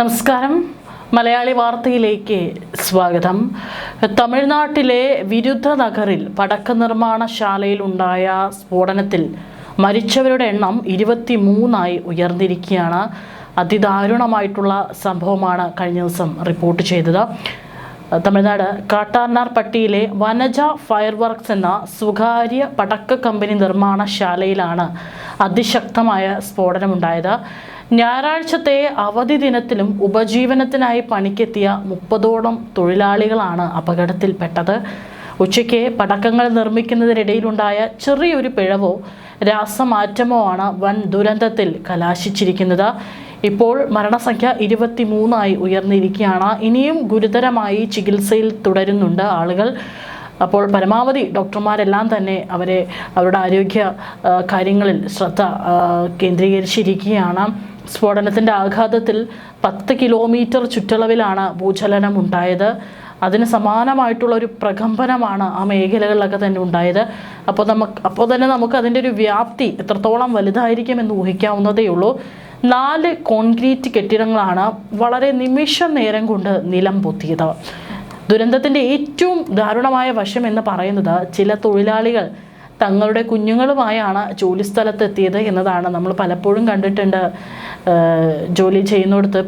നമസ്കാരം. മലയാളി വാർത്തയിലേക്ക് സ്വാഗതം. തമിഴ്നാട്ടിലെ വിരുദ്ധ നഗറിൽ പടക്ക നിർമ്മാണശാലയിലുണ്ടായ സ്ഫോടനത്തിൽ മരിച്ചവരുടെ എണ്ണം 23 ഉയർന്നിരിക്കുകയാണ്. അതിദാരുണമായിട്ടുള്ള സംഭവമാണ് കഴിഞ്ഞ ദിവസം റിപ്പോർട്ട് ചെയ്തത്. തമിഴ്നാട് കാട്ടാർനാർപട്ടിയിലെ വനജ ഫയർ വർക്ക്സ് എന്ന സ്വകാര്യ പടക്ക കമ്പനി നിർമ്മാണശാലയിലാണ് അതിശക്തമായ സ്ഫോടനമുണ്ടായത്. ഞായറാഴ്ചത്തെ അവധി ദിനത്തിലും ഉപജീവനത്തിനായി പണിക്കെത്തിയ 30ഓളം തൊഴിലാളികളാണ് അപകടത്തിൽപ്പെട്ടത്. ഉച്ചയ്ക്ക് പടക്കങ്ങൾ നിർമ്മിക്കുന്നതിനിടയിലുണ്ടായ ചെറിയൊരു പിഴവോ രാസമാറ്റമോ ആണ് വൻ ദുരന്തത്തിൽ കലാശിച്ചിരിക്കുന്നത്. ഇപ്പോൾ മരണസംഖ്യ 23 ഉയർന്നിരിക്കുകയാണ്. ഇനിയും ഗുരുതരമായി ചികിത്സയിൽ തുടരുന്നുണ്ട് ആളുകൾ. അപ്പോൾ പരമാവധി ഡോക്ടർമാരെല്ലാം തന്നെ അവരുടെ ആരോഗ്യ കാര്യങ്ങളിൽ ശ്രദ്ധ കേന്ദ്രീകരിച്ചിരിക്കുകയാണ്. സ്ഫോടനത്തിൻ്റെ ആഘാതത്തിൽ 10 കിലോമീറ്റർ ചുറ്റളവിലാണ് ഭൂചലനം ഉണ്ടായത്. അതിന് സമാനമായിട്ടുള്ള ഒരു പ്രകമ്പനമാണ് ആ മേഖലകളിലൊക്കെ തന്നെ ഉണ്ടായത്. അപ്പോൾ തന്നെ നമുക്ക് അതിൻ്റെ ഒരു വ്യാപ്തി എത്രത്തോളം വലുതായിരിക്കുമെന്ന് ഊഹിക്കാവുന്നതേ ഉള്ളൂ. 4 കോൺക്രീറ്റ് കെട്ടിടങ്ങളാണ് വളരെ നിമിഷ നേരം കൊണ്ട് നിലം പൊത്തിയത്. ദുരന്തത്തിൻ്റെ ഏറ്റവും ദാരുണമായ വശം എന്ന് പറയുന്നത് ചില തൊഴിലാളികൾ തങ്ങളുടെ കുഞ്ഞുങ്ങളുമായാണ് ജോലിസ്ഥലത്തെത്തിയത് എന്നതാണ്. നമ്മൾ പലപ്പോഴും കണ്ടിട്ടുണ്ട്, ജോലി ചെയ്യുന്നിടത്ത്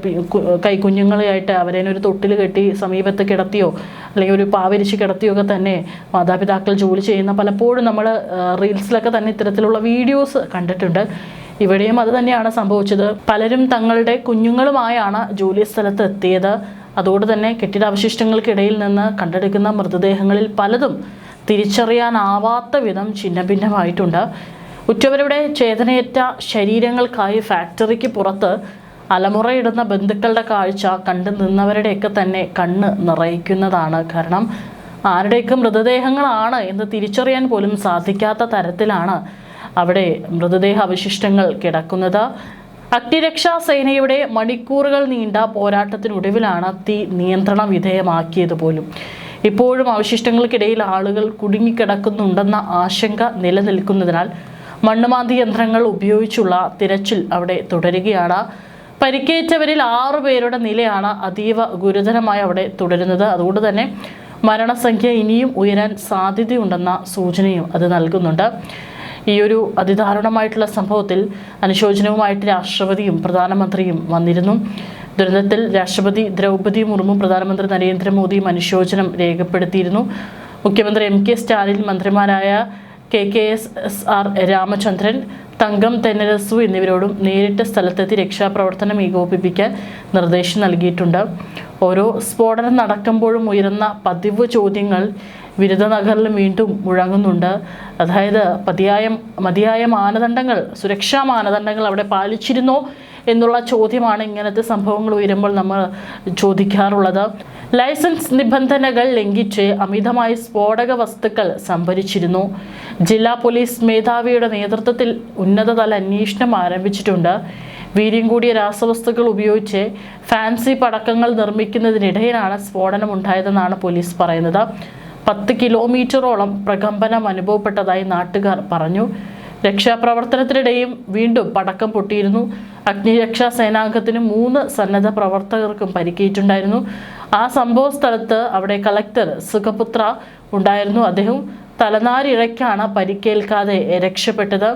കൈക്കുഞ്ഞുങ്ങളായിട്ട് അവരേനൊരു തൊട്ടിൽ കെട്ടി സമീപത്ത് കിടത്തിയോ അല്ലെങ്കിൽ ഒരു പാവിരിച്ച് കിടത്തിയോ ഒക്കെ തന്നെ മാതാപിതാക്കൾ ജോലി ചെയ്യുന്ന പലപ്പോഴും നമ്മൾ റീൽസിലൊക്കെ തന്നെ ഇത്തരത്തിലുള്ള വീഡിയോസ് കണ്ടിട്ടുണ്ട്. ഇവിടെയും അത് തന്നെയാണ് സംഭവിച്ചത്. പലരും തങ്ങളുടെ കുഞ്ഞുങ്ങളുമായാണ് ജോലി സ്ഥലത്ത് എത്തിയത്. അതുകൊണ്ട് തന്നെ കെട്ടിടാവശിഷ്ടങ്ങൾക്കിടയിൽ നിന്ന് കണ്ടെടുക്കുന്ന മൃതദേഹങ്ങളിൽ പലതും തിരിച്ചറിയാനാവാത്ത വിധം ഛിന്നഭിന്നമായിട്ടുണ്ട്. ഉറ്റവരുടെ ചേതനയേറ്റ ശരീരങ്ങൾക്കായി ഫാക്ടറിക്ക് പുറത്ത് അലമുറയിടുന്ന ബന്ധുക്കളുടെ കാഴ്ച കണ്ടു നിന്നവരുടെയൊക്കെ തന്നെ കണ്ണ് നിറയിക്കുന്നതാണ്. കാരണം ആരുടെയൊക്കെ മൃതദേഹങ്ങളാണ് എന്ന് തിരിച്ചറിയാൻ പോലും സാധിക്കാത്ത തരത്തിലാണ് അവിടെ മൃതദേഹ അവശിഷ്ടങ്ങൾ കിടക്കുന്നത്. അഗ്നിരക്ഷാ സേനയുടെ മണിക്കൂറുകൾ നീണ്ട പോരാട്ടത്തിനൊടുവിലാണ് തീ നിയന്ത്രണ വിധേയമാക്കിയത് പോലും. ഇപ്പോഴും അവശിഷ്ടങ്ങൾക്കിടയിൽ ആളുകൾ കുടുങ്ങിക്കിടക്കുന്നുണ്ടെന്ന ആശങ്ക നിലനിൽക്കുന്നതിനാൽ മണ്ണുമാന്തി യന്ത്രങ്ങൾ ഉപയോഗിച്ചുള്ള തിരച്ചിൽ അവിടെ തുടരുകയാണ്. പരിക്കേറ്റവരിൽ 6 പേരുടെ നിലയാണ് അതീവ ഗുരുതരമായി അവിടെ തുടരുന്നത്. അതുകൊണ്ട് തന്നെ മരണസംഖ്യ ഇനിയും ഉയരാൻ സാധ്യതയുണ്ടെന്ന സൂചനയും അത് നൽകുന്നുണ്ട്. ഈ ഒരു അതിദാരുണമായിട്ടുള്ള സംഭവത്തിൽ അനുശോചനവുമായിട്ട് രാഷ്ട്രപതിയും പ്രധാനമന്ത്രിയും വന്നിരുന്നു. ദുരന്തത്തിൽ രാഷ്ട്രപതി ദ്രൗപദി മുർമു, പ്രധാനമന്ത്രി നരേന്ദ്രമോദിയും അനുശോചനം രേഖപ്പെടുത്തിയിരുന്നു. മുഖ്യമന്ത്രി MK സ്റ്റാലിൻ, മന്ത്രിമാരായ KKSR രാമചന്ദ്രൻ, തങ്കം തെന്നരസു എന്നിവരോടും നേരിട്ട് സ്ഥലത്തെത്തി രക്ഷാപ്രവർത്തനം ഏകോപിപ്പിക്കാൻ നിർദ്ദേശം നൽകിയിട്ടുണ്ട്. ഓരോ സ്ഫോടനം നടക്കുമ്പോഴും ഉയരുന്ന പതിവ് ചോദ്യങ്ങൾ വിരുദ്ധ നഗറിൽ വീണ്ടും മുഴങ്ങുന്നുണ്ട്. അതായത് മതിയായ മാനദണ്ഡങ്ങൾ, സുരക്ഷാ മാനദണ്ഡങ്ങൾ അവിടെ പാലിച്ചിരുന്നോ എന്നുള്ള ചോദ്യമാണ് ഇങ്ങനത്തെ സംഭവങ്ങൾ ഉയരുമ്പോൾ നമ്മൾ ചോദിക്കാറുള്ളത്. ലൈസൻസ് നിബന്ധനകൾ ലംഘിച്ച് അമിതമായി സ്ഫോടക വസ്തുക്കൾ സംഭരിച്ചിരുന്നു. ജില്ലാ പോലീസ് മേധാവിയുടെ നേതൃത്വത്തിൽ ഉന്നതതല അന്വേഷണം ആരംഭിച്ചിട്ടുണ്ട്. വീര്യം കൂടിയ രാസവസ്തുക്കൾ ഉപയോഗിച്ച് ഫാൻസി പടക്കങ്ങൾ നിർമ്മിക്കുന്നതിനിടയിലാണ് സ്ഫോടനം ഉണ്ടായതെന്നാണ് പോലീസ് പറയുന്നത്. 10 കിലോമീറ്ററോളം പ്രകമ്പനം അനുഭവപ്പെട്ടതായി നാട്ടുകാർ പറഞ്ഞു. രക്ഷാപ്രവർത്തനത്തിനിടെയും വീണ്ടും പടക്കം പൊട്ടിയിരുന്നു. അഗ്നിരക്ഷാ സേനാംഗത്തിനും 3 സന്നദ്ധ പ്രവർത്തകർക്കും പരിക്കേറ്റുണ്ടായിരുന്നു. ആ സംഭവ സ്ഥലത്ത് അവിടെ കളക്ടർ സുഖപുത്ര ഉണ്ടായിരുന്നു. അദ്ദേഹം തലനാരിഴയ്ക്കാണ് പരിക്കേൽക്കാതെ രക്ഷപ്പെട്ടത്.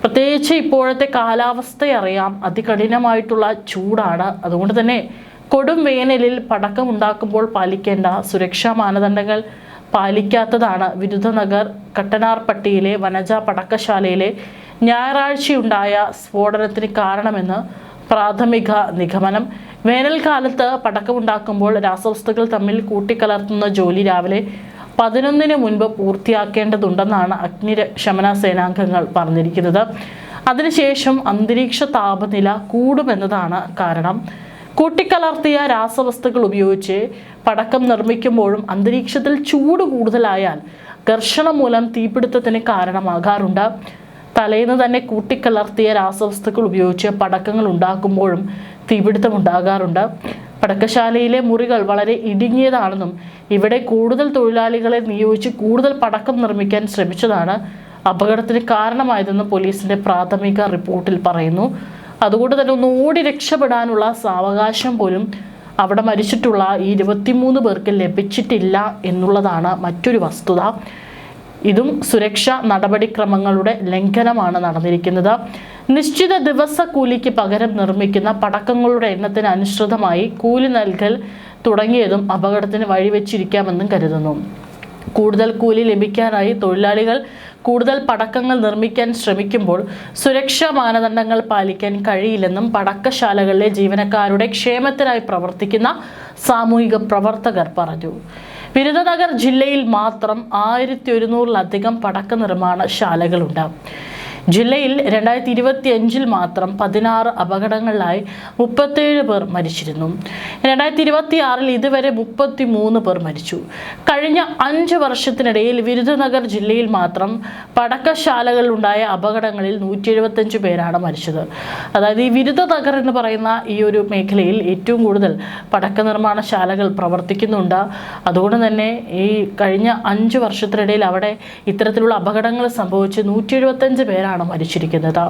പ്രത്യേകിച്ച് ഇപ്പോഴത്തെ കാലാവസ്ഥ അറിയാം, അതികഠിനമായിട്ടുള്ള ചൂടാണ്. അതുകൊണ്ട് തന്നെ കൊടും വേനലിൽ പടക്കം ഉണ്ടാക്കുമ്പോൾ പാലിക്കേണ്ട സുരക്ഷാ മാനദണ്ഡങ്ങൾ പാലിക്കാത്തതാണ് വിരുദ്ധ നഗർ കട്ടനാർപട്ടിയിലെ വനജ പടക്കശാലയിലെ ഞായറാഴ്ചയുണ്ടായ സ്ഫോടനത്തിന് കാരണമെന്ന് പ്രാഥമിക നിഗമനം. വേനൽക്കാലത്ത് പടക്കമുണ്ടാക്കുമ്പോൾ രാസവസ്തുക്കൾ തമ്മിൽ കൂട്ടിക്കലർത്തുന്ന ജോലി രാവിലെ 11 മുൻപ് പൂർത്തിയാക്കേണ്ടതുണ്ടെന്നാണ് അഗ്നിശമന സേനാംഗങ്ങൾ പറഞ്ഞിരിക്കുന്നത്. അതിനുശേഷം അന്തരീക്ഷ താപനില കൂടുമെന്നതാണ് കാരണം. കൂട്ടിക്കലർത്തിയ രാസവസ്തുക്കൾ ഉപയോഗിച്ച് പടക്കം നിർമ്മിക്കുമ്പോഴും അന്തരീക്ഷത്തിൽ ചൂട് കൂടുതലായാൽ ഘർഷണം മൂലം തീപിടുത്തത്തിന് കാരണമാകാറുണ്ട്. തലേന്ന് തന്നെ കൂട്ടിക്കലർത്തിയ രാസവസ്തുക്കൾ ഉപയോഗിച്ച് പടക്കങ്ങൾ ഉണ്ടാക്കുമ്പോഴും തീപിടുത്തം ഉണ്ടാകാറുണ്ട്. പടക്കശാലയിലെ മുറികൾ വളരെ ഇടുങ്ങിയതാണെന്നും ഇവിടെ കൂടുതൽ തൊഴിലാളികളെ നിയോഗിച്ച് കൂടുതൽ പടക്കം നിർമ്മിക്കാൻ ശ്രമിച്ചതാണ് അപകടത്തിന് കാരണമായതെന്ന് പോലീസിന്റെ പ്രാഥമിക റിപ്പോർട്ടിൽ പറയുന്നു. അതുകൊണ്ട് തന്നെ ഒന്ന് ഓടി രക്ഷപ്പെടാനുള്ള സാവകാശം പോലും അവിടെ മരിച്ചിട്ടുള്ള ഈ 23 പേർക്ക് ലഭിച്ചിട്ടില്ല എന്നുള്ളതാണ് മറ്റൊരു വസ്തുത. ഇതും സുരക്ഷാ നടപടിക്രമങ്ങളുടെ ലംഘനമാണ് നടന്നിരിക്കുന്നത്. നിശ്ചിത ദിവസ കൂലിക്ക് പകരം നിർമ്മിക്കുന്ന പടക്കങ്ങളുടെ എണ്ണത്തിന് അനുസൃതമായി കൂലി നൽകൽ തുടങ്ങിയതും അപകടത്തിന് വഴിവെച്ചിരിക്കാമെന്നും കരുതുന്നു. കൂടുതൽ കൂലി ലഭിക്കാനായി തൊഴിലാളികൾ കൂടുതൽ പടക്കങ്ങൾ നിർമ്മിക്കാൻ ശ്രമിക്കുമ്പോൾ സുരക്ഷാ മാനദണ്ഡങ്ങൾ പാലിക്കാൻ കഴിയില്ലെന്നും പടക്കശാലകളിലെ ജീവനക്കാരുടെ ക്ഷേമത്തിനായി പ്രവർത്തിക്കുന്ന സാമൂഹിക പ്രവർത്തകർ പറഞ്ഞു. വിരുദനഗർ ജില്ലയിൽ മാത്രം 1100-ലധികം പടക്ക നിർമ്മാണ ശാലകളുണ്ട്. ജില്ലയിൽ 2025 മാത്രം 16 അപകടങ്ങളിലായി 37 പേർ മരിച്ചിരുന്നു. 2026 ഇതുവരെ 33 പേർ മരിച്ചു. കഴിഞ്ഞ 5 വർഷത്തിനിടയിൽ വിരുദനഗർ ജില്ലയിൽ മാത്രം പടക്കശാലകളിലുണ്ടായ അപകടങ്ങളിൽ 175 പേരാണ് മരിച്ചത്. അതായത് ഈ വിരുദനഗർ എന്ന് പറയുന്ന ഈ ഒരു മേഖലയിൽ ഏറ്റവും കൂടുതൽ പടക്ക നിർമ്മാണശാലകൾ പ്രവർത്തിക്കുന്നുണ്ട്. അതുകൊണ്ട് തന്നെ ഈ കഴിഞ്ഞ 5 വർഷത്തിനിടയിൽ അവിടെ ഇത്തരത്തിലുള്ള അപകടങ്ങൾ സംഭവിച്ച് 175 പേരാണ് മരിച്ചിരിക്കുന്നത്.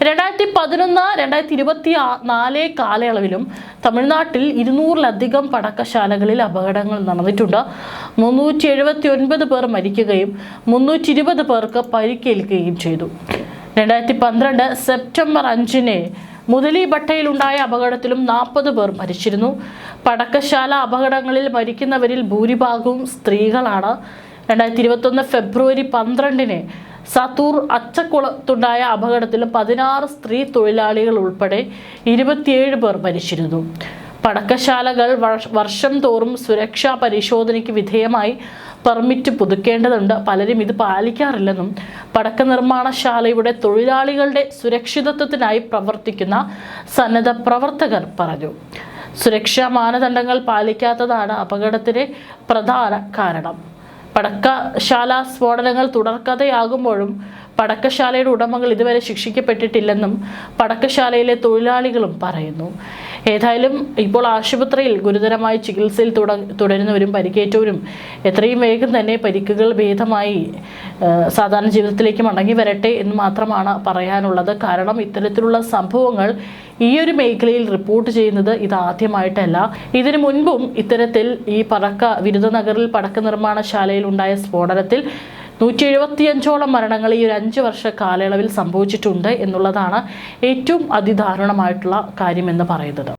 2011-2024 കാലയളവിലും തമിഴ്നാട്ടിൽ 200-ലധികം പടക്കശാലകളിൽ അപകടങ്ങൾ നടന്നിട്ടുണ്ട്. 379 പേർ മരിക്കുകയും 320 പേർക്ക് പരിക്കേൽക്കുകയും ചെയ്തു. 2012 സെപ്റ്റംബർ 5 മുതലിബട്ടയിലുണ്ടായ അപകടത്തിലും 40 പേർ മരിച്ചിരുന്നു. പടക്കശാല അപകടങ്ങളിൽ മരിക്കുന്നവരിൽ ഭൂരിഭാഗവും സ്ത്രീകളാണ്. 2021 ഫെബ്രുവരി 12 സത്തൂർ അച്ചക്കുളത്തുണ്ടായ അപകടത്തിൽ 16 സ്ത്രീ തൊഴിലാളികൾ ഉൾപ്പെടെ 27 പേർ മരിച്ചിരുന്നു. പടക്കശാലകൾ വർഷം തോറും സുരക്ഷാ പരിശോധനയ്ക്ക് വിധേയമായി പെർമിറ്റ് പുതുക്കേണ്ടതുണ്ട്. പലരും ഇത് പാലിക്കാറില്ലെന്നും പടക്ക നിർമ്മാണശാലയുടെ തൊഴിലാളികളുടെ സുരക്ഷിതത്വത്തിനായി പ്രവർത്തിക്കുന്ന സന്നദ്ധ പ്രവർത്തകർ പറഞ്ഞു. സുരക്ഷാ മാനദണ്ഡങ്ങൾ പാലിക്കാത്തതാണ് അപകടത്തിന് പ്രധാന കാരണം. പടക്കശാല സ്ഫോടനങ്ങൾ തുടർക്കഥയാകുമ്പോഴും പടക്കശാലയുടെ ഉടമകൾ ഇതുവരെ ശിക്ഷിക്കപ്പെട്ടിട്ടില്ലെന്നും പടക്കശാലയിലെ തൊഴിലാളികളും പറയുന്നു. ഏതായാലും ഇപ്പോൾ ആശുപത്രിയിൽ ഗുരുതരമായി ചികിത്സയിൽ തുടരുന്നവരും പരിക്കേറ്റവരും എത്രയും വേഗം തന്നെ പരിക്കുകൾ ഭേദമായി സാധാരണ ജീവിതത്തിലേക്ക് മടങ്ങി വരട്ടെ എന്ന് മാത്രമാണ് പറയാനുള്ളത്. കാരണം ഇത്തരത്തിലുള്ള സംഭവങ്ങൾ ഈ ഒരു മേഖലയിൽ റിപ്പോർട്ട് ചെയ്യുന്നത് ഇതാദ്യമായിട്ടല്ല. ഇതിനു മുൻപും ഇത്തരത്തിൽ ഈ വിരുദനഗറിൽ പടക്ക നിർമ്മാണശാലയിൽ ഉണ്ടായ സ്ഫോടനത്തിൽ 175ഓളം മരണങ്ങൾ ഈ ഒരു 5 വർഷ കാലയളവിൽ സംഭവിച്ചിട്ടുണ്ട് എന്നുള്ളതാണ് ഏറ്റവും അതിദാരുണമായിട്ടുള്ള കാര്യമെന്ന് പറയുന്നത്.